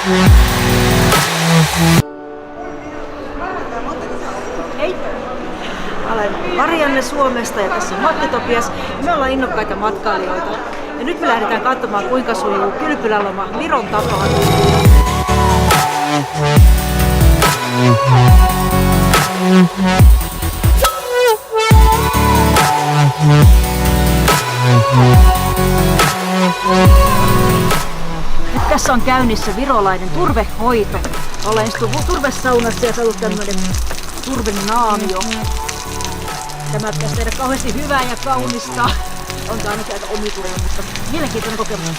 Hei! Mä olen Marianne Suomesta ja tässä on Matti Topias. Ja me ollaan innokkaita matkailijoita. Ja nyt me lähdetään katsomaan, kuinka sujuu kylpyläloma Viron tapaan. Nyt tässä on käynnissä virolainen turvehoito. Olen istunut turvesaunassa ja saanut tämmönen turvenaamio. Tämä pitäisi tehdä kauheasti hyvää ja kaunista. On tää ainakin aika omituinen, mutta mielenkiintoinen kokemus.